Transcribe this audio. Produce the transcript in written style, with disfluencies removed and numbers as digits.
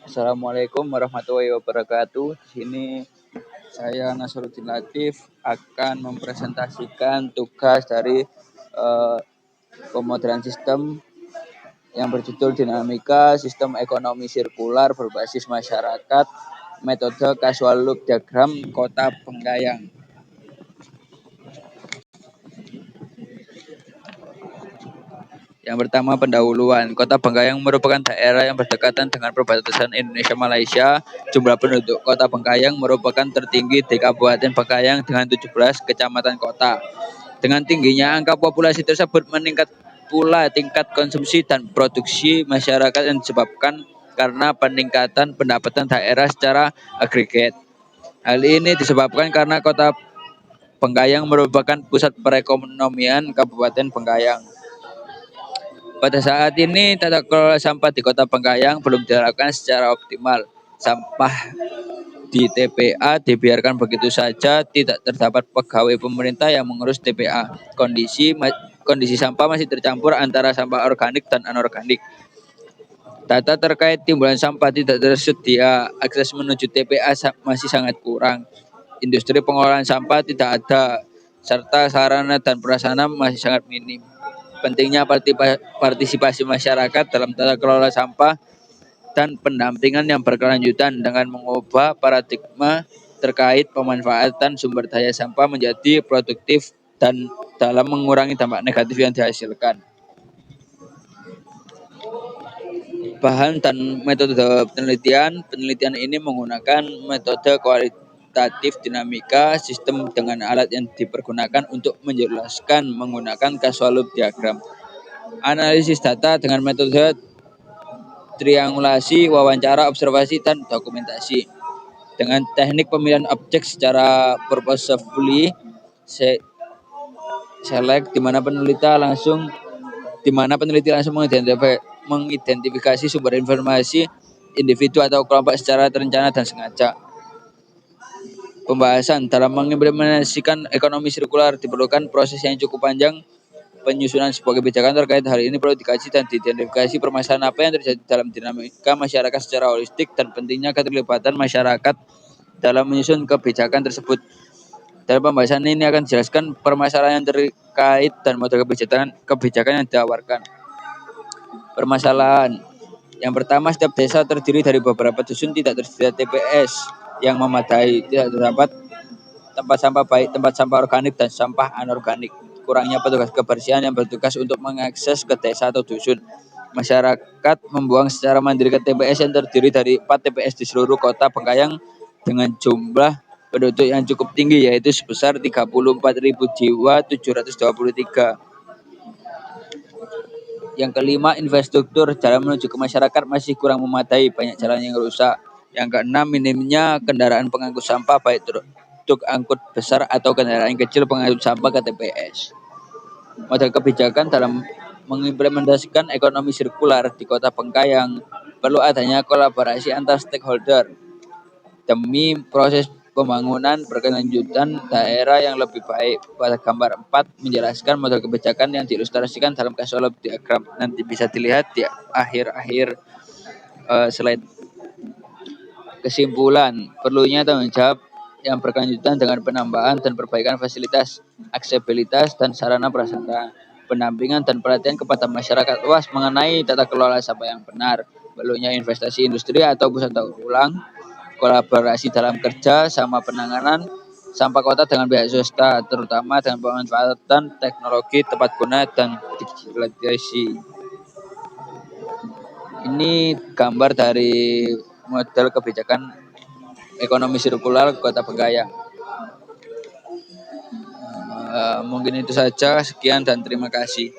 Assalamualaikum warahmatullahi wabarakatuh. Di sini saya Nasruddin Latif akan mempresentasikan tugas dari eh, pemodelan sistem yang berjudul Dinamika Sistem Ekonomi Sirkular Berbasis Masyarakat, Metode Casual Loop Diagram Kota Bengkayang. Yang pertama, pendahuluan. Kota Bengkayang merupakan daerah yang berdekatan dengan perbatasan Indonesia-Malaysia. Jumlah penduduk Kota Bengkayang merupakan tertinggi di Kabupaten Bengkayang dengan 17 kecamatan kota. Dengan tingginya angka populasi tersebut meningkat pula tingkat konsumsi dan produksi masyarakat yang disebabkan karena peningkatan pendapatan daerah secara agregat. Hal ini disebabkan karena Kota Bengkayang merupakan pusat perekonomian Kabupaten Bengkayang. Pada saat ini, tata kelola sampah di Kota Bengkayang belum dilakukan secara optimal. Sampah di TPA dibiarkan begitu saja, tidak terdapat pegawai pemerintah yang mengurus TPA. Kondisi sampah masih tercampur antara sampah organik dan anorganik. Data terkait timbulan sampah tidak tersedia, akses menuju TPA masih sangat kurang. Industri pengolahan sampah tidak ada, serta sarana dan prasarana masih sangat minim. Pentingnya partisipasi masyarakat dalam tata kelola sampah dan pendampingan yang berkelanjutan dengan mengubah paradigma terkait pemanfaatan sumber daya sampah menjadi produktif dan dalam mengurangi dampak negatif yang dihasilkan. Bahan dan metode penelitian ini menggunakan metode kualitatif dinamika sistem dengan alat yang dipergunakan untuk menjelaskan menggunakan casual loop diagram. Analisis data dengan metode triangulasi, wawancara, observasi, dan dokumentasi. Dengan teknik pemilihan objek secara purposefully select di mana peneliti langsung mengidentifikasi sumber informasi individu atau kelompok secara terencana dan sengaja. Pembahasan dalam mengimplementasikan ekonomi sirkular diperlukan proses yang cukup panjang. Penyusunan sebuah kebijakan terkait hal ini perlu dikaji dan diidentifikasi permasalahan apa yang terjadi dalam dinamika masyarakat secara holistik dan pentingnya keterlibatan masyarakat dalam menyusun kebijakan tersebut. Dalam pembahasan ini akan dijelaskan permasalahan yang terkait dan model kebijakan yang ditawarkan. Permasalahan yang pertama, setiap desa terdiri dari beberapa dusun, tidak tersedia TPS yang memadai, tidak terdapat tempat sampah baik tempat sampah organik dan sampah anorganik. Kurangnya petugas kebersihan yang bertugas untuk mengakses ke desa atau dusun. Masyarakat membuang secara mandiri ke TPS yang terdiri dari 4 TPS di seluruh Kota Bengkayang dengan jumlah penduduk yang cukup tinggi, yaitu sebesar 34.000 jiwa 723. Yang kelima, infrastruktur jalan menuju ke masyarakat masih kurang memadai, banyak jalan yang rusak. Yang keenam, minimnya kendaraan pengangkut sampah baik truk angkut besar atau kendaraan kecil pengangkut sampah ke TPS. Model kebijakan dalam mengimplementasikan ekonomi sirkular di Kota Bengkayang perlu adanya kolaborasi antar stakeholder demi proses pembangunan berkelanjutan daerah yang lebih baik. Pada gambar 4 menjelaskan model kebijakan yang diilustrasikan dalam casual loop diagram. Nanti bisa dilihat di akhir-akhir slide. Kesimpulan, perlunya tanggung jawab yang berkelanjutan dengan penambahan dan perbaikan fasilitas, aksesibilitas, dan sarana prasarana, pendampingan dan pelatihan kepada masyarakat luas mengenai tata kelola sampah yang benar, perlunya investasi industri atau pusat daur ulang, kolaborasi dalam kerja sama penanganan sampah kota dengan pihak swasta, terutama dengan pemanfaatan teknologi tepat guna dan digitalisasi. Ini gambar dari model kebijakan ekonomi sirkular Kota Bengkayang. Mungkin itu saja, sekian dan terima kasih.